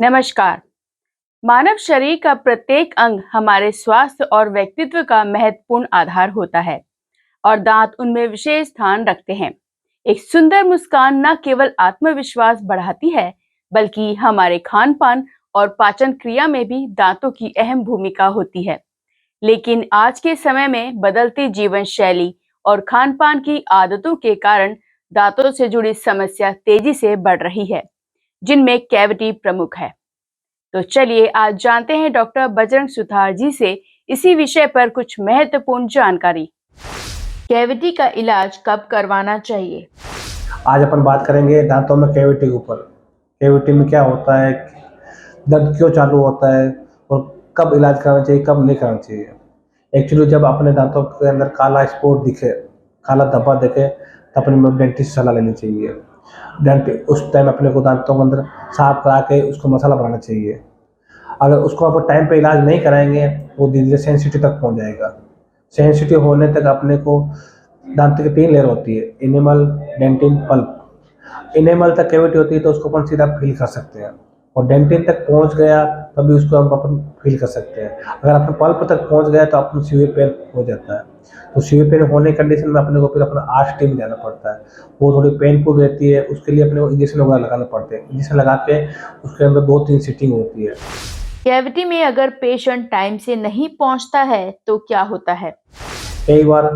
नमस्कार। मानव शरीर का प्रत्येक अंग हमारे स्वास्थ्य और व्यक्तित्व का महत्वपूर्ण आधार होता है और दांत उनमें विशेष स्थान रखते हैं। एक सुंदर मुस्कान न केवल आत्मविश्वास बढ़ाती है, बल्कि हमारे खान पान और पाचन क्रिया में भी दांतों की अहम भूमिका होती है। लेकिन आज के समय में बदलती जीवन शैली और खान पान की आदतों के कारण दांतों से जुड़ी समस्या तेजी से बढ़ रही है, जिनमें कैविटी प्रमुख है। तो चलिए आज जानते हैं डॉक्टर बजरंग सुथार जी से इसी विषय पर कुछ महत्वपूर्ण जानकारी। कैविटी का इलाज कब करवाना चाहिए? आज अपन बात करेंगे दांतों में कैविटी के ऊपर। कैविटी में क्या होता है, दर्द क्यों चालू होता है और कब इलाज कराना चाहिए, कब नहीं कराना चाहिए। एक्चुअली जब अपने दांतों के अंदर काला स्पॉट दिखे, काला धब्बा दिखे, तो अपने डेंटिस्ट से सलाह लेनी चाहिए। डेंटिस्ट उस टाइम अपने को दांतों के अंदर साफ करा के उसको मसाला बनाना चाहिए। अगर उसको आप टाइम पे इलाज नहीं कराएंगे, वो धीरे धीरे सेंसिटिव तक पहुंच जाएगा। सेंसिटिव होने तक अपने को दांत की 3 लेयर होती है, इनेमल, डेंटिन, पल्प। इनेमल तक कैविटी होती है तो उसको अपन सीधा फील कर सकते हैं, और डेंटिन तक पहुंच गया तभी उसको हम अपन फील कर सकते हैं। अगर अपन पल्प तक पहुंच गया तो अपन सीवियर पेन हो जाता है। तो सीवियर पेन होने की कंडीशन में अपने को फिर अपना आरटी में जाना पड़ता है। वो थोड़ी पेनफुल रहती है, उसके लिए अपने को इंजेक्शन वगैरह लगाना पड़ते हैं। इंजेक्शन लगा के उसके अंदर 2-3 सीटिंग होती है। कैविटी में अगर पेशेंट टाइम से नहीं पहुंचता है तो क्या होता है? कई बार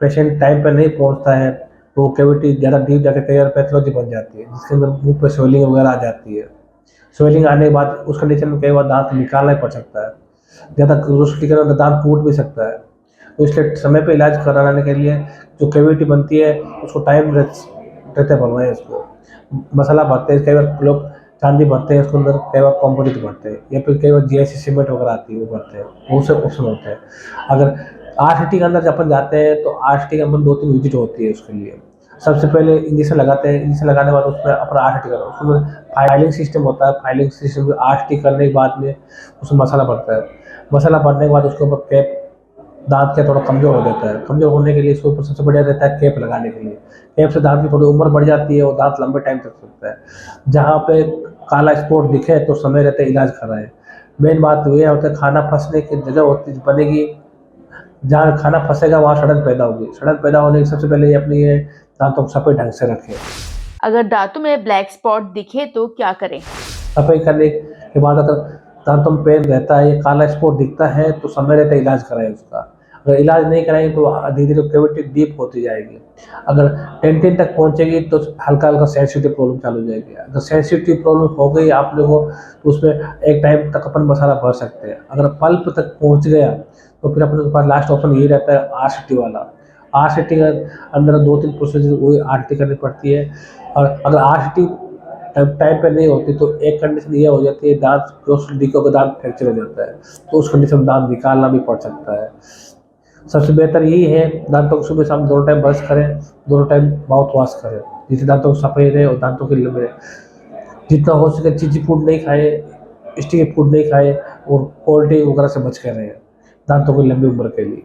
पेशेंट टाइम पर नहीं पहुंचता है तो कैविटी ज़्यादा डीप जाकर कई बार पैथोलॉजी बन जाती है, जिसके अंदर मुंह पे स्वेलिंग वगैरह आ जाती है। स्वेलिंग आने के बाद उस कंडीशन में कई बार दांत निकालना ही पड़ सकता है। ज़्यादा उसके कारण दांत टूट भी सकता है। तो इसलिए समय पे इलाज कराने के लिए जो कैविटी बनती है उसको टाइम रहते बनवाएं। उसको मसाला भरते हैं, कई बार लोग चांदी भरते हैं उसके अंदर, कई बार कॉम्पोजिट भरते हैं, या फिर कई बार जीआईसी सीमेंट वगैरह आती है वो भरते हैं। बहुत से ऑप्शन होते हैं। अगर आरसीटी के अंदर जब अपन जाते हैं तो आरसीटी के अंदर 2-3 विजिट होती है। उसके लिए सबसे पहले इंजेक्शन लगाते हैं। इंजेक्शन लगाने के बाद उसमें अपना आरसीटी करना, उसमें फाइलिंग सिस्टम होता है। फाइलिंग सिस्टम में आरसीटी करने के बाद में उसमें मसाला भरता है। मसाला भरने के बाद उसके ऊपर कैप, दांत का थोड़ा कमज़ोर हो जाता है। कमज़ोर होने के लिए इसके ऊपर सबसे बढ़िया रहता है कैप लगाने के लिए। कैप से दांत की थोड़ी उम्र बढ़ जाती है और दांत लंबे टाइम तक चलता है। जहाँ पे काला स्पॉट दिखे तो समय रहते इलाज कराएं। मेन बात ये होता है, खाना फंसने की जगह होती बनेगी, जहाँ खाना फंसेगा वहाँ सड़न पैदा होगी। सड़न पैदा होने की सबसे पहले अपनी ये दांतों को सफाई ढंग से रखें। अगर दांतों में ब्लैक स्पॉट दिखे तो क्या करें? सफाई करने के बाद अगर दांतों में पेन रहता है, ये काला स्पॉट दिखता है, तो समय रहता है इलाज कराएं उसका। अगर इलाज नहीं कराएंगे तो धीरे धीरे कैविटी डीप होती जाएगी। अगर डेंटिन तक पहुंचेगी तो हल्का हल्का सेंसिटिव प्रॉब्लम चालू हो जाएगी। अगर सेंसिटिव प्रॉब्लम हो गई आप लोगों को तो उसमें एक टाइम तक अपन मसाला भर सकते हैं। अगर पल्प तक पहुंच गया तो फिर अपने पास लास्ट ऑप्शन ये रहता है आरसीटी वाला। आरसीटी के अंदर 2-3 प्रोसीजर वही आरसीटी करनी पड़ती है। और अगर आरसीटी टाइम पे नहीं होती तो एक कंडीशन ये हो जाती है, दांत डीको का दांत फ्रैक्चर हो जाता है, तो उस कंडीशन में दांत निकालना भी पड़ सकता है। सबसे बेहतर यही है दांतों को सुबह शाम दोनों टाइम ब्रश करें, दोनों टाइम माउथ वॉश करें, जिससे दांतों को सफाई रहे और दांतों के लंबे रहे। जितना हो सके चीज़ी फूड नहीं खाए, स्टिकी फूड नहीं खाए, और कोल्ड ड्रिंक वगैरह से बच कर रहें दांतों की लंबी उम्र के लिए।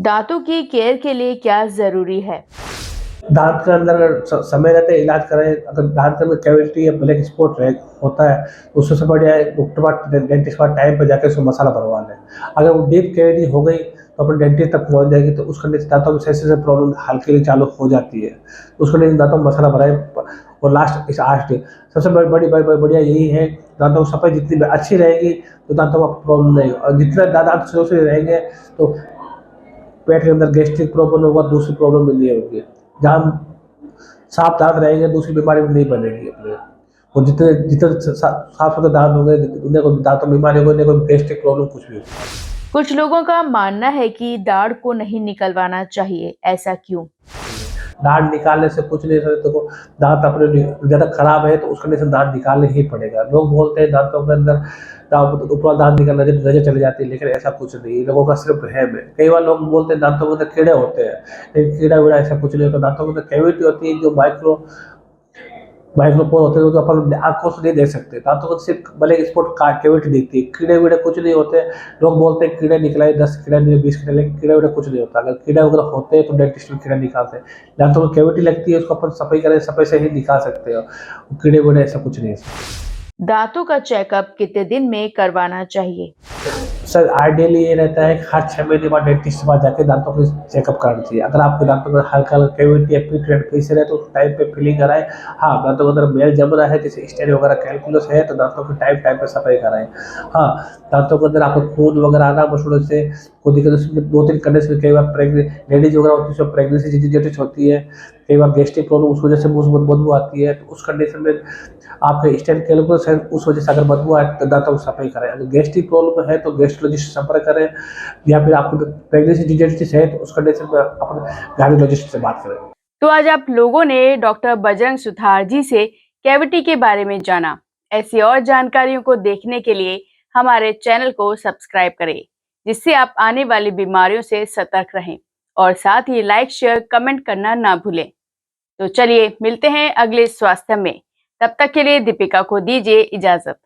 दांतों की केयर के लिए क्या जरूरी है? दांत के अंदर अगर समय रहते इलाज कराएं। अगर दांत के अंदर कैविटी या ब्लैक स्पॉट होता है तो उससे बढ़िया है डॉक्टर पास, डेंटिस्ट पास टाइम पे जाकर उसको मसाला भरवा लें। अगर वो डीप कैविटी हो गई तो अपने डेंटिस्ट तक पहुंच जाएगी, तो उस कंडीशन दांतों में सेंसिटिव प्रॉब्लम हल्के लिए चालू हो जाती है। उस कंडीशन दांतों में मसाला भराए। और लास्ट इस आस्ट सबसे बढ़िया यही है, दांतों की सफाई जितनी अच्छी रहेगी तो दांतों में प्रॉब्लम नहीं, और जितना दांत से रहेंगे तो पेट के अंदर गैस्ट्रिक प्रॉब्लम होगा, दूसरी प्रॉब्लम भी नहीं होगी। जहाँ साफ दांत रहेंगे दूसरी बीमारी भी नहीं बनेगी अपने। और जितने जितने साफ सुथरे दांत होंगे, उन्हें कोई दांतों में बीमारी होगी, उन्हें कोई गैस्ट्रिक प्रॉब्लम कुछ भी होगी। कुछ लोगों का मानना है कि दाढ़ को नहीं निकलवाना चाहिए, ऐसा क्यों? दांत निकालने से कुछ नहीं सकते। देखो दांत अपने ज़्यादा खराब है तो उस कंडीशन में दांत निकालने ही पड़ेगा। लोग बोलते हैं दांतों के अंदर ऊपर दांत निकल नजर चली जाती है, लेकिन ऐसा कुछ नहीं, लोगों का सिर्फ वहम है। कई बार लोग बोलते हैं दांतों के अंदर कीड़े होते हैं, लेकिन कीड़ा वीड़ा ऐसा कुछ नहीं होता। दांतों के अंदर कैविटी होती है जो माइक्रोपोर होते हैं, जो अपन आंखों से नहीं देख सकते। दांतों को सिर्फ ब्लैक स्पॉट का कैविटी दिखती है, कीड़े वीड़े कुछ नहीं होते। लोग बोलते हैं कीड़े निकलाए, 10 कीड़े नहीं 20 कीड़े, लेकिन कीड़े वीड़े कुछ नहीं होता। अगर कीड़े वगैरह होते हैं तो डेंटिस्ट में कीड़ा निकालते हैं। दांतों में कैविटी लगती है, उसको अपन सफाई करें, सफाई से ही निकाल सकते हो। कीड़े वीड़े ऐसा कुछ नहीं है। दांतों का चेकअप कितने दिन में करवाना चाहिए? सर आइडियली ये रहता है कि हर 6 महीने बाद डेंटिस्ट के पास जाके दांतों की चेकअप कराना चाहिए। अगर आपके दांतों में हल्का-हल्का कैविटी या पीट फिसर है तो उस टाइम पे फिलिंग कराएँ। हाँ, दांतों के अंदर मैल जम रहा है जैसे स्टेरी वगैरह कैलकुलस है तो दांतों की टाइम-टाइम पे सफाई कराएँ। हाँ, दांतों के अंदर आपको खून वगैरह आना मसूड़ों से कोई दिक्कत उसमें 2-3 कंडीशन कई बार लेडीज़ वगैरह होती है उसमें प्रेगनेंसी जिटिस होती है, कई बार गैस्ट्रिक प्रॉब्लम उस वजह से मुँह से बदबू आती है, तो उस कंडीशन में आपके स्टेट कैलकुलस है उस वजह से अगर बदबू आए तो दांतों की सफाई कराएँ। अगर गैस्ट्रिक प्रॉब्लम है तो गैस्ट्रोलॉजिस्ट से संपर्क करें या फिर आपको प्रेगनेंसी डिजीज़ है तो उस कंडीशन में अपने गायनेकोलॉजिस्ट से बात करें। तो आज आप लोगों ने डॉक्टर बजरंग सुथार जी से कैविटी के बारे में जाना। ऐसी और जानकारियों को देखने के लिए हमारे चैनल को सब्सक्राइब करें, जिससे आप आने वाली बीमारियों से सतर्क रहें और साथ ही लाइक, शेयर, कमेंट करना ना भूलें। तो चलिए मिलते हैं अगले स्वास्थ्य में। तब तक के लिए दीपिका को दीजिए इजाजत।